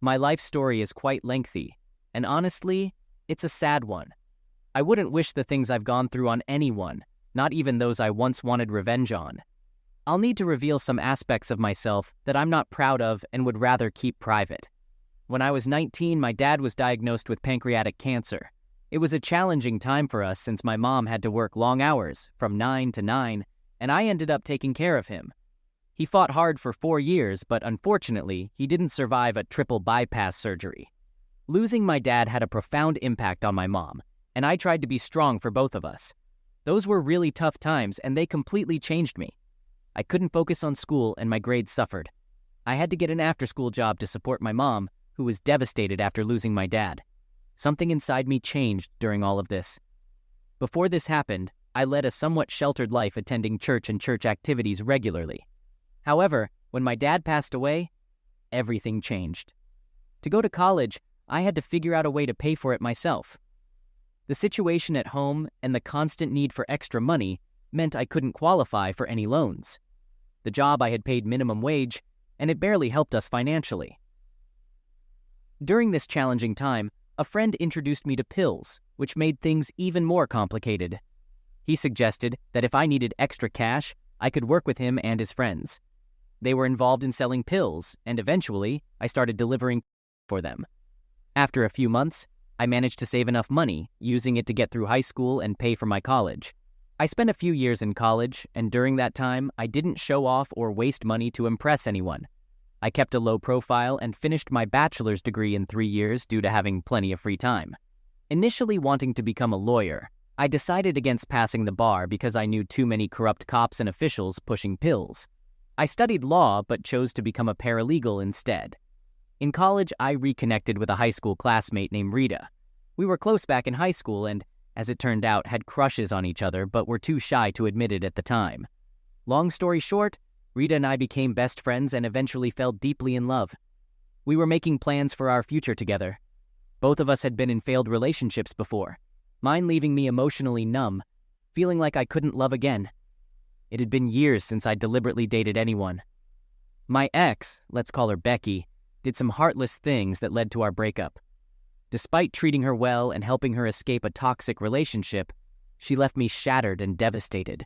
My life story is quite lengthy, and honestly, it's a sad one. I wouldn't wish the things I've gone through on anyone, not even those I once wanted revenge on. I'll need to reveal some aspects of myself that I'm not proud of and would rather keep private. When I was 19, my dad was diagnosed with pancreatic cancer. It was a challenging time for us since my mom had to work long hours, from 9 to 9, and I ended up taking care of him. He fought hard for 4 years, but unfortunately, he didn't survive a triple bypass surgery. Losing my dad had a profound impact on my mom, and I tried to be strong for both of us. Those were really tough times, and they completely changed me. I couldn't focus on school, and my grades suffered. I had to get an after-school job to support my mom, who was devastated after losing my dad. Something inside me changed during all of this. Before this happened, I led a somewhat sheltered life attending church and church activities regularly. However, when my dad passed away, everything changed. To go to college, I had to figure out a way to pay for it myself. The situation at home and the constant need for extra money meant I couldn't qualify for any loans. The job I had paid minimum wage, and it barely helped us financially. During this challenging time, a friend introduced me to pills, which made things even more complicated. He suggested that if I needed extra cash, I could work with him and his friends. They were involved in selling pills, and eventually, I started delivering for them. After a few months, I managed to save enough money, using it to get through high school and pay for my college. I spent a few years in college, and during that time, I didn't show off or waste money to impress anyone. I kept a low profile and finished my bachelor's degree in 3 years due to having plenty of free time. Initially wanting to become a lawyer, I decided against passing the bar because I knew too many corrupt cops and officials pushing pills. I studied law but chose to become a paralegal instead. In college, I reconnected with a high school classmate named Rita. We were close back in high school and, as it turned out, had crushes on each other but were too shy to admit it at the time. Long story short, Rita and I became best friends and eventually fell deeply in love. We were making plans for our future together. Both of us had been in failed relationships before, mine leaving me emotionally numb, feeling like I couldn't love again. It had been years since I deliberately dated anyone. My ex, let's call her Becky, did some heartless things that led to our breakup. Despite treating her well and helping her escape a toxic relationship, she left me shattered and devastated.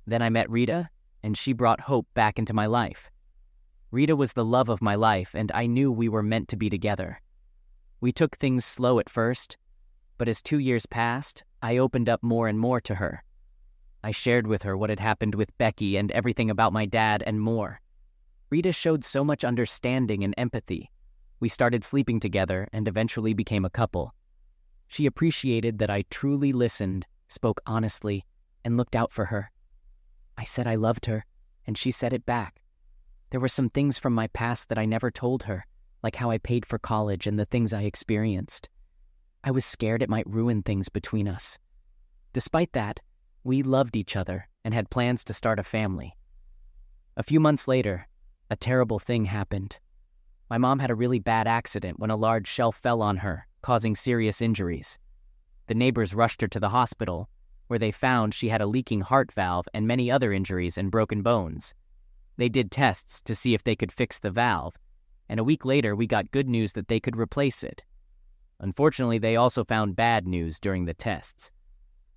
Then I met Rita, and she brought hope back into my life. Rita was the love of my life, and I knew we were meant to be together. We took things slow at first, but as 2 years passed, I opened up more and more to her. I shared with her what had happened with Becky and everything about my dad and more. Rita showed so much understanding and empathy. We started sleeping together and eventually became a couple. She appreciated that I truly listened, spoke honestly, and looked out for her. I said I loved her, and she said it back. There were some things from my past that I never told her, like how I paid for college and the things I experienced. I was scared it might ruin things between us. Despite that, we loved each other and had plans to start a family. A few months later, a terrible thing happened. My mom had a really bad accident when a large shelf fell on her, causing serious injuries. The neighbors rushed her to the hospital, where they found she had a leaking heart valve and many other injuries and broken bones. They did tests to see if they could fix the valve, and a week later we got good news that they could replace it. Unfortunately, they also found bad news during the tests.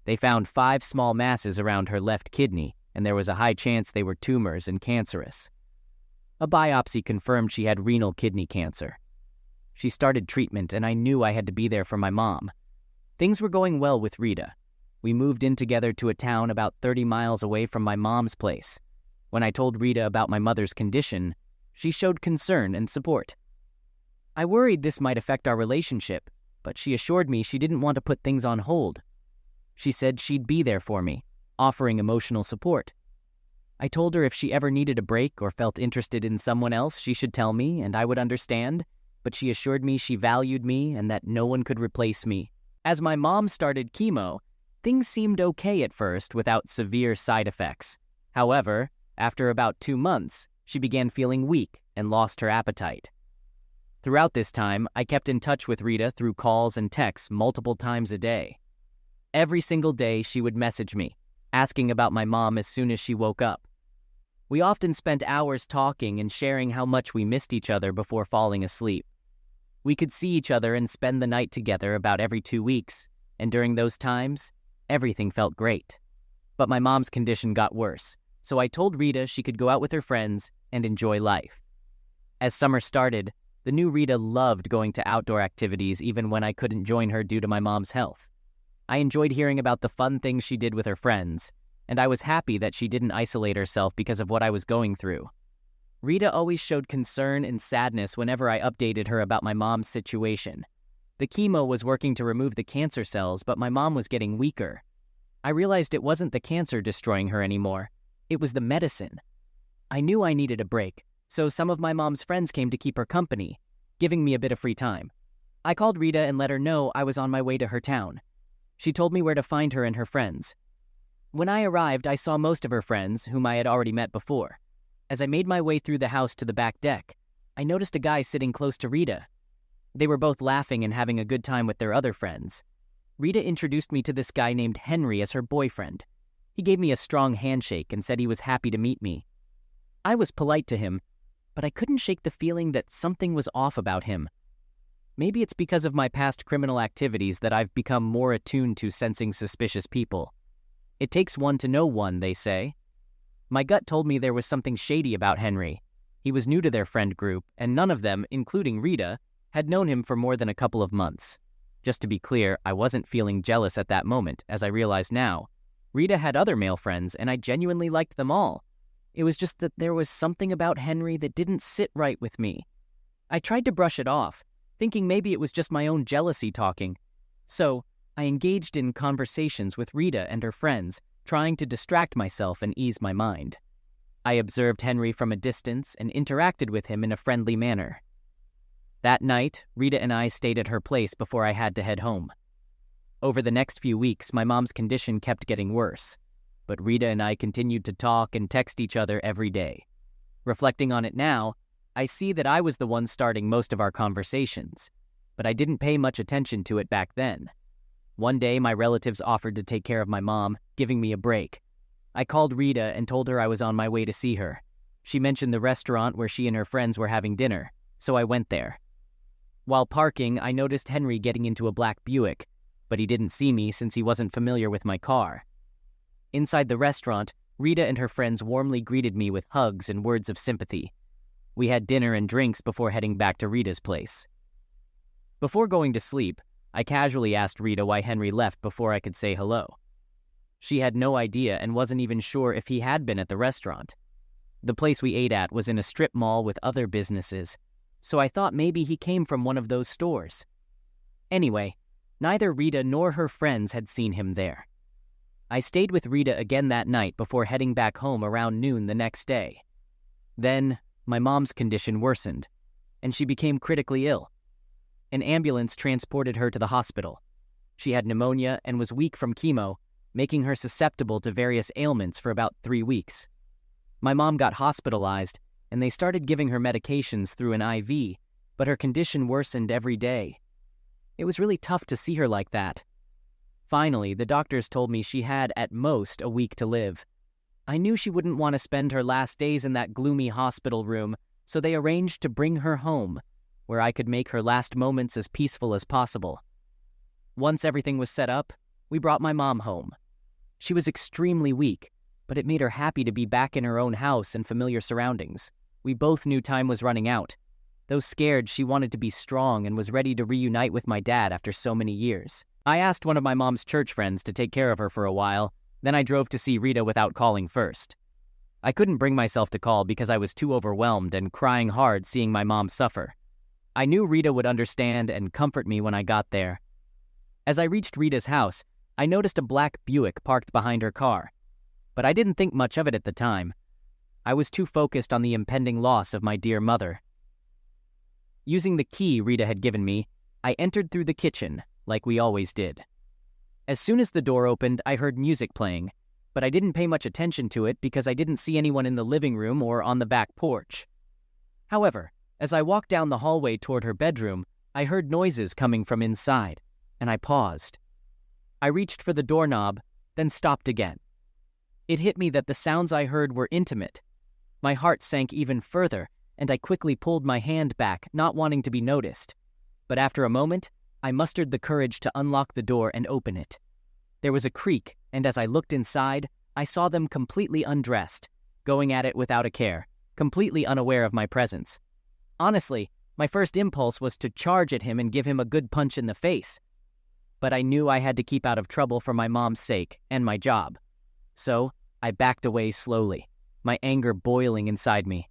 They found 5 small masses around her left kidney, and there was a high chance they were tumors and cancerous. A biopsy confirmed she had renal kidney cancer. She started treatment, and I knew I had to be there for my mom. Things were going well with Rita. We moved in together to a town about 30 miles away from my mom's place. When I told Rita about my mother's condition, she showed concern and support. I worried this might affect our relationship, but she assured me she didn't want to put things on hold. She said she'd be there for me, offering emotional support. I told her if she ever needed a break or felt interested in someone else, she should tell me and I would understand, but she assured me she valued me and that no one could replace me. As my mom started chemo, things seemed okay at first without severe side effects. However, after about 2 months, she began feeling weak and lost her appetite. Throughout this time, I kept in touch with Rita through calls and texts multiple times a day. Every single day, she would message me, asking about my mom as soon as she woke up. We often spent hours talking and sharing how much we missed each other before falling asleep. We could see each other and spend the night together about every 2 weeks, and during those times, everything felt great. But my mom's condition got worse, so I told Rita she could go out with her friends and enjoy life. As summer started, the new Rita loved going to outdoor activities even when I couldn't join her due to my mom's health. I enjoyed hearing about the fun things she did with her friends, and I was happy that she didn't isolate herself because of what I was going through. Rita always showed concern and sadness whenever I updated her about my mom's situation. The chemo was working to remove the cancer cells, but my mom was getting weaker. I realized it wasn't the cancer destroying her anymore. It was the medicine. I knew I needed a break, so some of my mom's friends came to keep her company, giving me a bit of free time. I called Rita and let her know I was on my way to her town. She told me where to find her and her friends. When I arrived, I saw most of her friends, whom I had already met before. As I made my way through the house to the back deck, I noticed a guy sitting close to Rita. They were both laughing and having a good time with their other friends. Rita introduced me to this guy named Henry as her boyfriend. He gave me a strong handshake and said he was happy to meet me. I was polite to him, but I couldn't shake the feeling that something was off about him. Maybe it's because of my past criminal activities that I've become more attuned to sensing suspicious people. It takes one to know one, they say. My gut told me there was something shady about Henry. He was new to their friend group, and none of them, including Rita, had known him for more than a couple of months. Just to be clear, I wasn't feeling jealous at that moment, as I realize now. Rita had other male friends, and I genuinely liked them all. It was just that there was something about Henry that didn't sit right with me. I tried to brush it off, thinking maybe it was just my own jealousy talking. So, I engaged in conversations with Rita and her friends, trying to distract myself and ease my mind. I observed Henry from a distance and interacted with him in a friendly manner. That night, Rita and I stayed at her place before I had to head home. Over the next few weeks, my mom's condition kept getting worse, but Rita and I continued to talk and text each other every day. Reflecting on it now, I see that I was the one starting most of our conversations, but I didn't pay much attention to it back then. One day, my relatives offered to take care of my mom, giving me a break. I called Rita and told her I was on my way to see her. She mentioned the restaurant where she and her friends were having dinner, so I went there. While parking, I noticed Henry getting into a black Buick, but he didn't see me since he wasn't familiar with my car. Inside the restaurant, Rita and her friends warmly greeted me with hugs and words of sympathy. We had dinner and drinks before heading back to Rita's place. Before going to sleep, I casually asked Rita why Henry left before I could say hello. She had no idea and wasn't even sure if he had been at the restaurant. The place we ate at was in a strip mall with other businesses, so I thought maybe he came from one of those stores. Anyway, neither Rita nor her friends had seen him there. I stayed with Rita again that night before heading back home around noon the next day. Then, my mom's condition worsened, and she became critically ill. An ambulance transported her to the hospital. She had pneumonia and was weak from chemo, making her susceptible to various ailments for about 3 weeks. My mom got hospitalized, and they started giving her medications through an IV, but her condition worsened every day. It was really tough to see her like that. Finally, the doctors told me she had at most a week to live. I knew she wouldn't want to spend her last days in that gloomy hospital room, so they arranged to bring her home, where I could make her last moments as peaceful as possible. Once everything was set up, we brought my mom home. She was extremely weak, but it made her happy to be back in her own house and familiar surroundings. We both knew time was running out. Though scared, she wanted to be strong and was ready to reunite with my dad after so many years. I asked one of my mom's church friends to take care of her for a while, then I drove to see Rita without calling first. I couldn't bring myself to call because I was too overwhelmed and crying hard seeing my mom suffer. I knew Rita would understand and comfort me when I got there. As I reached Rita's house, I noticed a black Buick parked behind her car, but I didn't think much of it at the time. I was too focused on the impending loss of my dear mother. Using the key Rita had given me, I entered through the kitchen, like we always did. As soon as the door opened, I heard music playing, but I didn't pay much attention to it because I didn't see anyone in the living room or on the back porch. However, as I walked down the hallway toward her bedroom, I heard noises coming from inside, and I paused. I reached for the doorknob, then stopped again. It hit me that the sounds I heard were intimate. My heart sank even further, and I quickly pulled my hand back, not wanting to be noticed. but after a moment, I mustered the courage to unlock the door and open it. There was a creak, and as I looked inside, I saw them completely undressed, going at it without a care, completely unaware of my presence. Honestly, my first impulse was to charge at him and give him a good punch in the face. But I knew I had to keep out of trouble for my mom's sake and my job. So, I backed away slowly, my anger boiling inside me.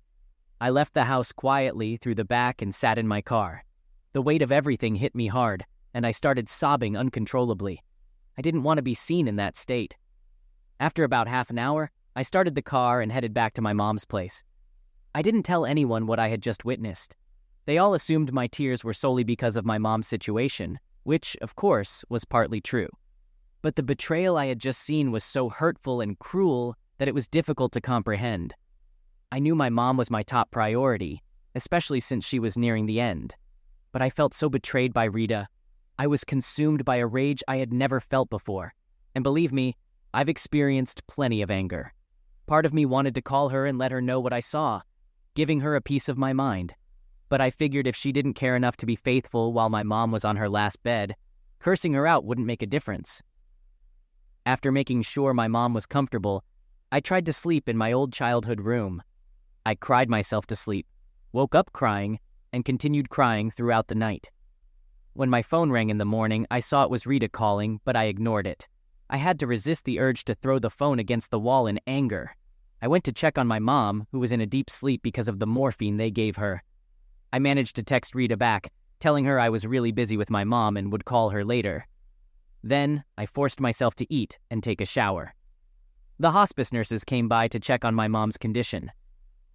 I left the house quietly through the back and sat in my car. The weight of everything hit me hard, and I started sobbing uncontrollably. I didn't want to be seen in that state. After about half an hour, I started the car and headed back to my mom's place. I didn't tell anyone what I had just witnessed. They all assumed my tears were solely because of my mom's situation, which, of course, was partly true. But the betrayal I had just seen was so hurtful and cruel that it was difficult to comprehend. I knew my mom was my top priority, especially since she was nearing the end. But I felt so betrayed by Rita. I was consumed by a rage I had never felt before. And believe me, I've experienced plenty of anger. Part of me wanted to call her and let her know what I saw, giving her a piece of my mind. But I figured if she didn't care enough to be faithful while my mom was on her last bed, cursing her out wouldn't make a difference. After making sure my mom was comfortable, I tried to sleep in my old childhood room. I cried myself to sleep, woke up crying, and continued crying throughout the night. When my phone rang in the morning, I saw it was Rita calling, but I ignored it. I had to resist the urge to throw the phone against the wall in anger. I went to check on my mom, who was in a deep sleep because of the morphine they gave her. I managed to text Rita back, telling her I was really busy with my mom and would call her later. Then, I forced myself to eat and take a shower. The hospice nurses came by to check on my mom's condition.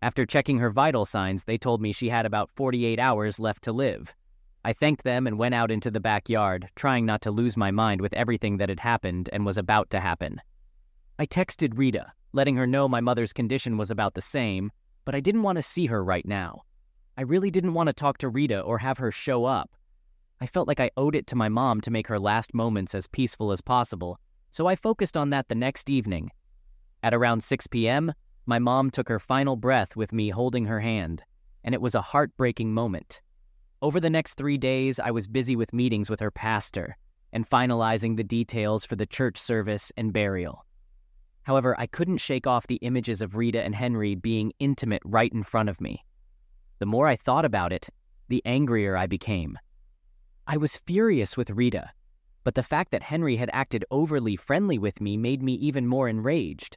After checking her vital signs, they told me she had about 48 hours left to live. I thanked them and went out into the backyard, trying not to lose my mind with everything that had happened and was about to happen. I texted Rita, letting her know my mother's condition was about the same, but I didn't want to see her right now. I really didn't want to talk to Rita or have her show up. I felt like I owed it to my mom to make her last moments as peaceful as possible, so I focused on that the next evening. At around 6 p.m., my mom took her final breath with me holding her hand, and it was a heartbreaking moment. Over the next 3 days, I was busy with meetings with her pastor and finalizing the details for the church service and burial. However, I couldn't shake off the images of Rita and Henry being intimate right in front of me. The more I thought about it, the angrier I became. I was furious with Rita, but the fact that Henry had acted overly friendly with me made me even more enraged.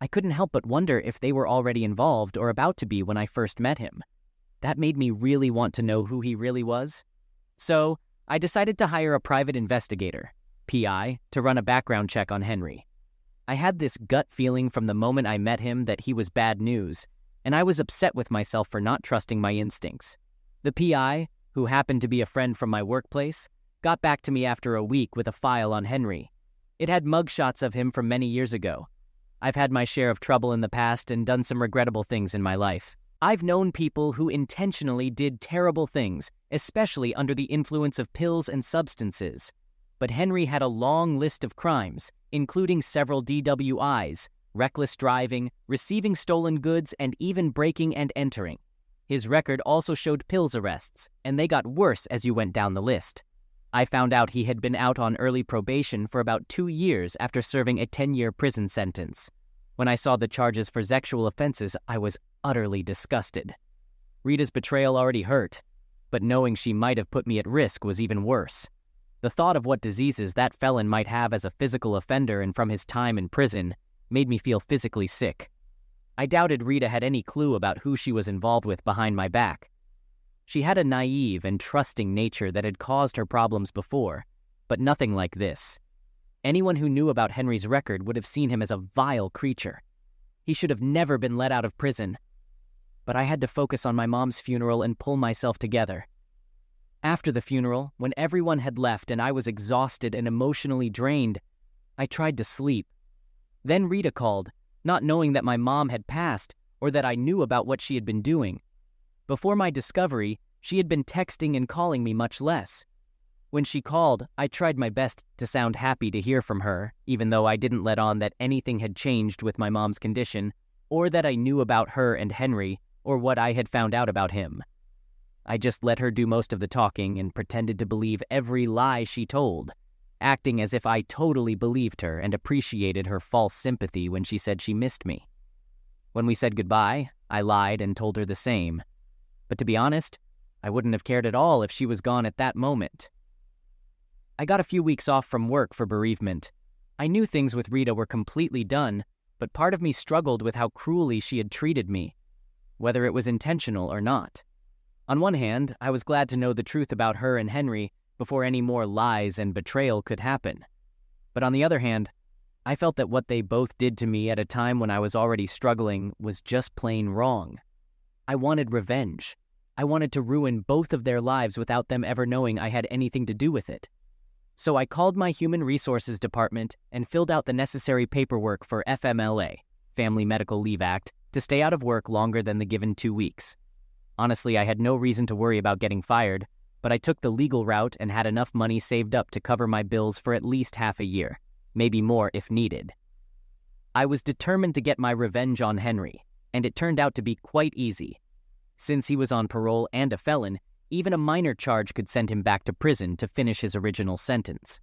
I couldn't help but wonder if they were already involved or about to be when I first met him. That made me really want to know who he really was. So, I decided to hire a private investigator, PI, to run a background check on Henry. I had this gut feeling from the moment I met him that he was bad news, and I was upset with myself for not trusting my instincts. The PI, who happened to be a friend from my workplace, got back to me after a week with a file on Henry. It had mugshots of him from many years ago. I've had my share of trouble in the past and done some regrettable things in my life. I've known people who intentionally did terrible things, especially under the influence of pills and substances. But Henry had a long list of crimes, including several DWIs, reckless driving, receiving stolen goods, and even breaking and entering. His record also showed pills arrests, and they got worse as you went down the list. I found out he had been out on early probation for about 2 years after serving a 10-year prison sentence. When I saw the charges for sexual offenses, I was utterly disgusted. Rita's betrayal already hurt, but knowing she might have put me at risk was even worse. The thought of what diseases that felon might have as a physical offender and from his time in prison made me feel physically sick. I doubted Rita had any clue about who she was involved with behind my back. She had a naive and trusting nature that had caused her problems before, but nothing like this. Anyone who knew about Henry's record would have seen him as a vile creature. He should have never been let out of prison. But I had to focus on my mom's funeral and pull myself together. After the funeral, when everyone had left and I was exhausted and emotionally drained, I tried to sleep. Then Rita called, not knowing that my mom had passed or that I knew about what she had been doing. Before my discovery, she had been texting and calling me much less. When she called, I tried my best to sound happy to hear from her, even though I didn't let on that anything had changed with my mom's condition, or that I knew about her and Henry, or what I had found out about him. I just let her do most of the talking and pretended to believe every lie she told, acting as if I totally believed her and appreciated her false sympathy when she said she missed me. When we said goodbye, I lied and told her the same. But to be honest, I wouldn't have cared at all if she was gone at that moment. I got a few weeks off from work for bereavement. I knew things with Rita were completely done, but part of me struggled with how cruelly she had treated me, whether it was intentional or not. On one hand, I was glad to know the truth about her and Henry before any more lies and betrayal could happen. But on the other hand, I felt that what they both did to me at a time when I was already struggling was just plain wrong. I wanted revenge. I wanted to ruin both of their lives without them ever knowing I had anything to do with it. So I called my Human Resources department and filled out the necessary paperwork for FMLA, Family Medical Leave Act, to stay out of work longer than the given 2 weeks. Honestly, I had no reason to worry about getting fired, but I took the legal route and had enough money saved up to cover my bills for at least half a year, maybe more if needed. I was determined to get my revenge on Henry, and it turned out to be quite easy. Since he was on parole and a felon, even a minor charge could send him back to prison to finish his original sentence.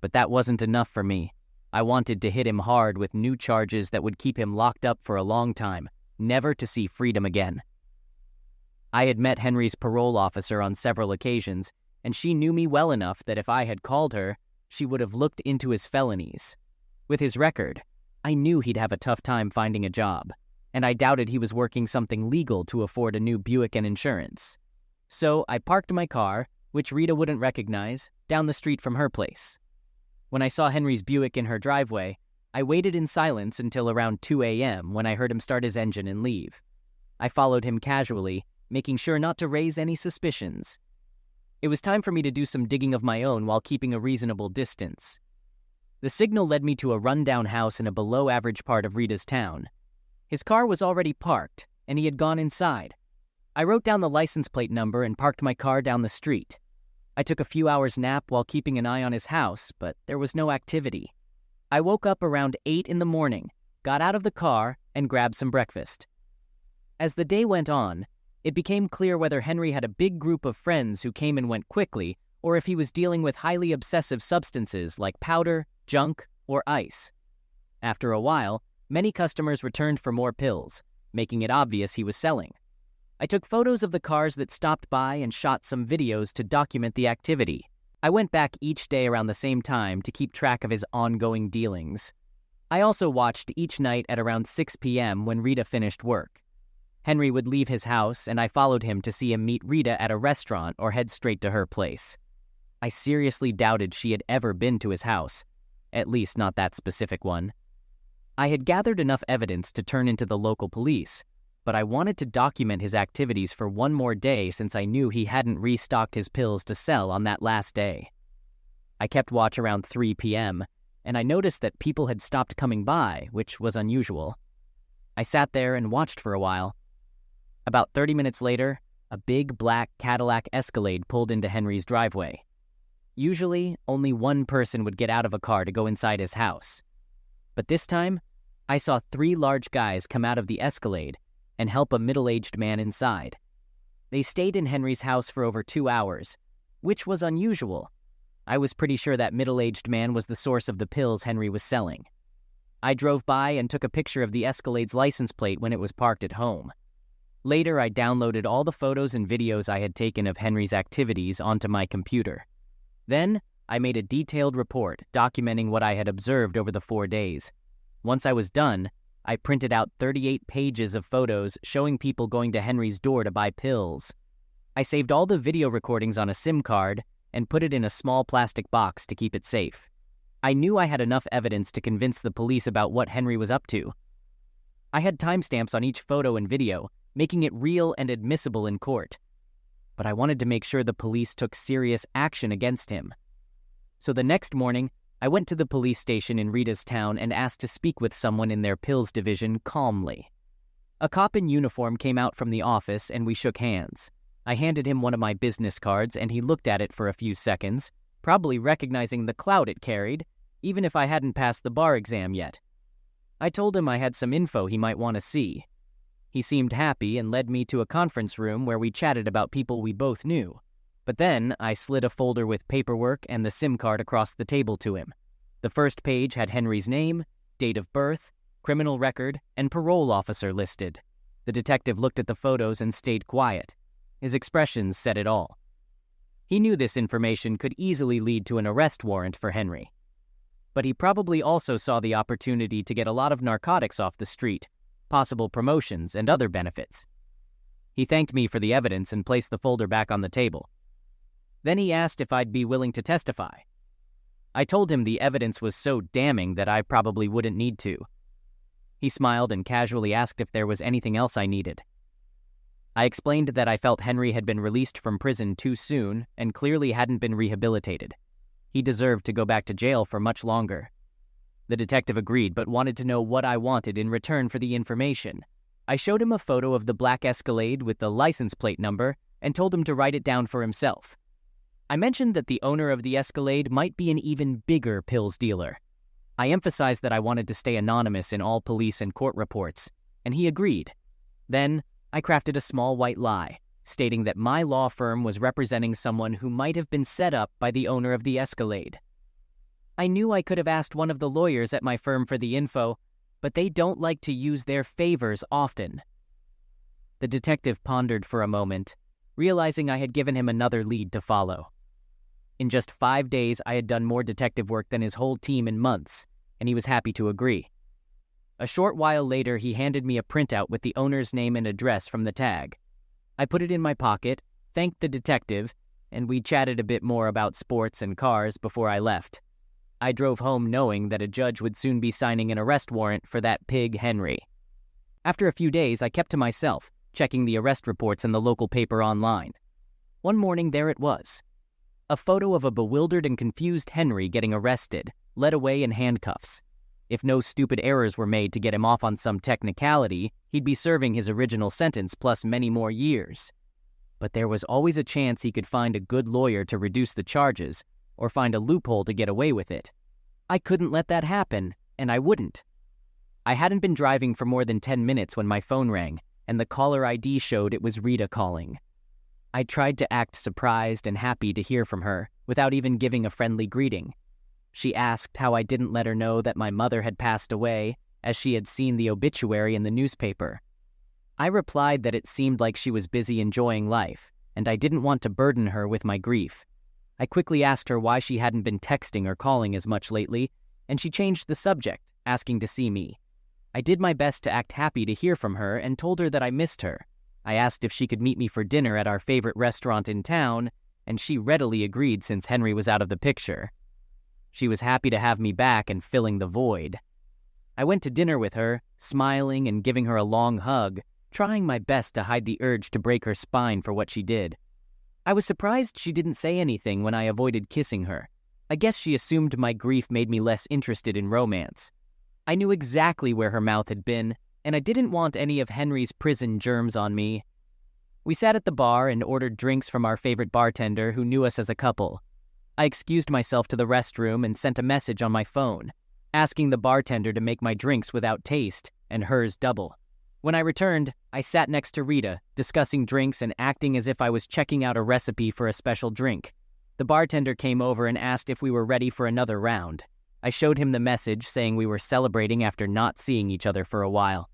But that wasn't enough for me. I wanted to hit him hard with new charges that would keep him locked up for a long time, never to see freedom again. I had met Henry's parole officer on several occasions, and she knew me well enough that if I had called her, she would have looked into his felonies. With his record, I knew he'd have a tough time finding a job, and I doubted he was working something legal to afford a new Buick and insurance. So I parked my car, which Rita wouldn't recognize, down the street from her place. When I saw Henry's Buick in her driveway, I waited in silence until around 2 a.m. when I heard him start his engine and leave. I followed him casually, making sure not to raise any suspicions. It was time for me to do some digging of my own while keeping a reasonable distance. The signal led me to a rundown house in a below-average part of Rita's town. His car was already parked, and he had gone inside. I wrote down the license plate number and parked my car down the street. I took a few hours nap while keeping an eye on his house, but there was no activity. I woke up around 8 in the morning, got out of the car, and grabbed some breakfast. As the day went on, it became clear whether Henry had a big group of friends who came and went quickly, or if he was dealing with highly obsessive substances like powder, junk, or ice. After a while, many customers returned for more pills, making it obvious he was selling. I took photos of the cars that stopped by and shot some videos to document the activity. I went back each day around the same time to keep track of his ongoing dealings. I also watched each night at around 6 p.m. when Rita finished work. Henry would leave his house, and I followed him to see him meet Rita at a restaurant or head straight to her place. I seriously doubted she had ever been to his house, at least not that specific one. I had gathered enough evidence to turn into the local police, but I wanted to document his activities for one more day since I knew he hadn't restocked his pills to sell on that last day. I kept watch around 3 p.m., and I noticed that people had stopped coming by, which was unusual. I sat there and watched for a while. About 30 minutes later, a big black Cadillac Escalade pulled into Henry's driveway. Usually, only one person would get out of a car to go inside his house. But this time, I saw 3 large guys come out of the Escalade and help a middle-aged man inside. They stayed in Henry's house for over 2 hours, which was unusual. I was pretty sure that middle-aged man was the source of the pills Henry was selling. I drove by and took a picture of the Escalade's license plate when it was parked at home. Later, I downloaded all the photos and videos I had taken of Henry's activities onto my computer. Then, I made a detailed report documenting what I had observed over the 4 days. Once I was done, I printed out 38 pages of photos showing people going to Henry's door to buy pills. I saved all the video recordings on a SIM card and put it in a small plastic box to keep it safe. I knew I had enough evidence to convince the police about what Henry was up to. I had timestamps on each photo and video, making it real and admissible in court. But I wanted to make sure the police took serious action against him. So the next morning, I went to the police station in Rita's town and asked to speak with someone in their pills division calmly. A cop in uniform came out from the office and we shook hands. I handed him one of my business cards and he looked at it for a few seconds, probably recognizing the clout it carried, even if I hadn't passed the bar exam yet. I told him I had some info he might want to see. He seemed happy and led me to a conference room where we chatted about people we both knew. But then I slid a folder with paperwork and the SIM card across the table to him. The first page had Henry's name, date of birth, criminal record, and parole officer listed. The detective looked at the photos and stayed quiet. His expressions said it all. He knew this information could easily lead to an arrest warrant for Henry. But he probably also saw the opportunity to get a lot of narcotics off the street, possible promotions, and other benefits. He thanked me for the evidence and placed the folder back on the table. Then he asked if I'd be willing to testify. I told him the evidence was so damning that I probably wouldn't need to. He smiled and casually asked if there was anything else I needed. I explained that I felt Henry had been released from prison too soon and clearly hadn't been rehabilitated. He deserved to go back to jail for much longer. The detective agreed, but wanted to know what I wanted in return for the information. I showed him a photo of the black Escalade with the license plate number and told him to write it down for himself. I mentioned that the owner of the Escalade might be an even bigger pills dealer. I emphasized that I wanted to stay anonymous in all police and court reports, and he agreed. Then, I crafted a small white lie, stating that my law firm was representing someone who might have been set up by the owner of the Escalade. I knew I could have asked one of the lawyers at my firm for the info, but they don't like to use their favors often. The detective pondered for a moment, realizing I had given him another lead to follow. In just 5 days, I had done more detective work than his whole team in months, and he was happy to agree. A short while later, he handed me a printout with the owner's name and address from the tag. I put it in my pocket, thanked the detective, and we chatted a bit more about sports and cars before I left. I drove home knowing that a judge would soon be signing an arrest warrant for that pig Henry. After a few days, I kept to myself, checking the arrest reports in the local paper online. One morning, there it was. A photo of a bewildered and confused Henry getting arrested, led away in handcuffs. If no stupid errors were made to get him off on some technicality, he'd be serving his original sentence plus many more years. But there was always a chance he could find a good lawyer to reduce the charges, or find a loophole to get away with it. I couldn't let that happen, and I wouldn't. I hadn't been driving for more than 10 minutes when my phone rang, and the caller ID showed it was Rita calling. I tried to act surprised and happy to hear from her, without even giving a friendly greeting. She asked how I didn't let her know that my mother had passed away, as she had seen the obituary in the newspaper. I replied that it seemed like she was busy enjoying life, and I didn't want to burden her with my grief. I quickly asked her why she hadn't been texting or calling as much lately, and she changed the subject, asking to see me. I did my best to act happy to hear from her and told her that I missed her. I asked if she could meet me for dinner at our favorite restaurant in town, and she readily agreed since Henry was out of the picture. She was happy to have me back and filling the void. I went to dinner with her, smiling and giving her a long hug, trying my best to hide the urge to break her spine for what she did. I was surprised she didn't say anything when I avoided kissing her. I guess she assumed my grief made me less interested in romance. I knew exactly where her mouth had been, and I didn't want any of Henry's prison germs on me. We sat at the bar and ordered drinks from our favorite bartender who knew us as a couple. I excused myself to the restroom and sent a message on my phone, asking the bartender to make my drinks without taste, and hers double. When I returned, I sat next to Rita, discussing drinks and acting as if I was checking out a recipe for a special drink. The bartender came over and asked if we were ready for another round. I showed him the message saying we were celebrating after not seeing each other for a while.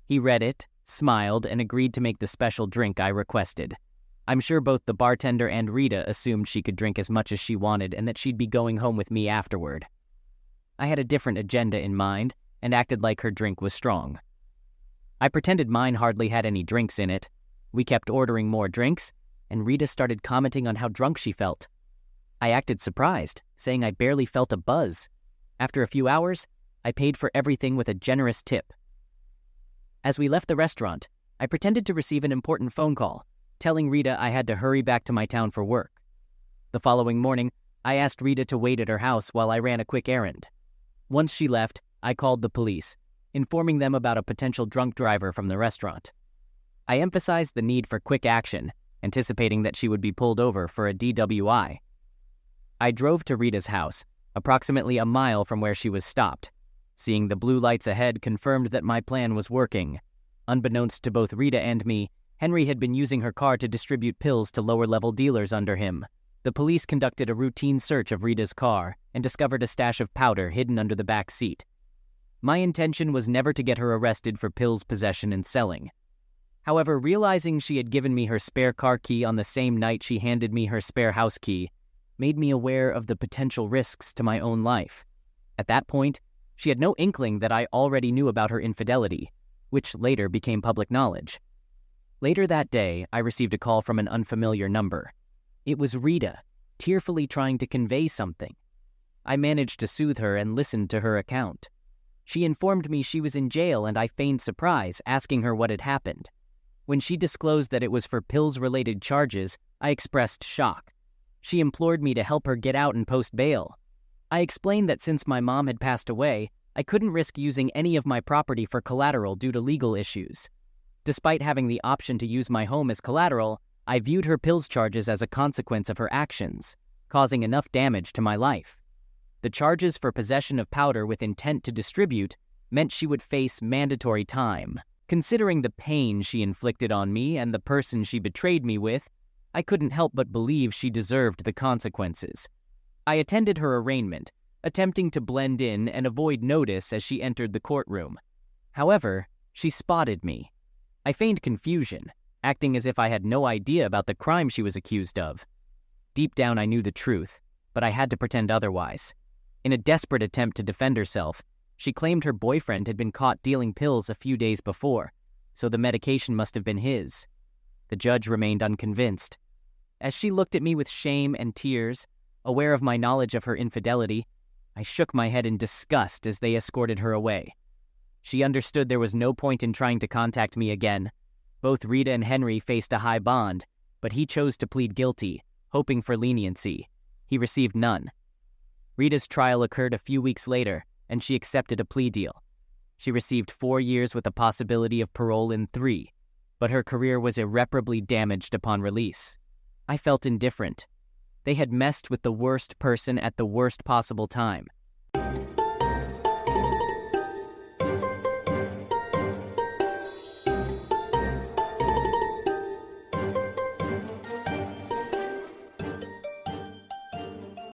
He read it, smiled, and agreed to make the special drink I requested. I'm sure both the bartender and Rita assumed she could drink as much as she wanted and that she'd be going home with me afterward. I had a different agenda in mind and acted like her drink was strong. I pretended mine hardly had any drinks in it. We kept ordering more drinks, and Rita started commenting on how drunk she felt. I acted surprised, saying I barely felt a buzz. After a few hours, I paid for everything with a generous tip. As we left the restaurant, I pretended to receive an important phone call, telling Rita I had to hurry back to my town for work. The following morning, I asked Rita to wait at her house while I ran a quick errand. Once she left, I called the police, informing them about a potential drunk driver from the restaurant. I emphasized the need for quick action, anticipating that she would be pulled over for a DWI. I drove to Rita's house, approximately a mile from where she was stopped. Seeing the blue lights ahead confirmed that my plan was working. Unbeknownst to both Rita and me, Henry had been using her car to distribute pills to lower-level dealers under him. The police conducted a routine search of Rita's car and discovered a stash of powder hidden under the back seat. My intention was never to get her arrested for pills possession and selling. However, realizing she had given me her spare car key on the same night she handed me her spare house key made me aware of the potential risks to my own life. At that point, she had no inkling that I already knew about her infidelity, which later became public knowledge. Later that day, I received a call from an unfamiliar number. It was Rita, tearfully trying to convey something. I managed to soothe her and listened to her account. She informed me she was in jail and I feigned surprise, asking her what had happened. When she disclosed that it was for pills-related charges, I expressed shock. She implored me to help her get out and post bail. I explained that since my mom had passed away, I couldn't risk using any of my property for collateral due to legal issues. Despite having the option to use my home as collateral, I viewed her pills charges as a consequence of her actions, causing enough damage to my life. The charges for possession of powder with intent to distribute meant she would face mandatory time. Considering the pain she inflicted on me and the person she betrayed me with, I couldn't help but believe she deserved the consequences. I attended her arraignment, attempting to blend in and avoid notice as she entered the courtroom. However, she spotted me. I feigned confusion, acting as if I had no idea about the crime she was accused of. Deep down I knew the truth, but I had to pretend otherwise. In a desperate attempt to defend herself, she claimed her boyfriend had been caught dealing pills a few days before, so the medication must have been his. The judge remained unconvinced. As she looked at me with shame and tears, aware of my knowledge of her infidelity, I shook my head in disgust as they escorted her away. She understood there was no point in trying to contact me again. Both Rita and Henry faced a high bond, but he chose to plead guilty, hoping for leniency. He received none. Rita's trial occurred a few weeks later, and she accepted a plea deal. She received 4 years with a possibility of parole in 3, but her career was irreparably damaged upon release. I felt indifferent. They had messed with the worst person at the worst possible time,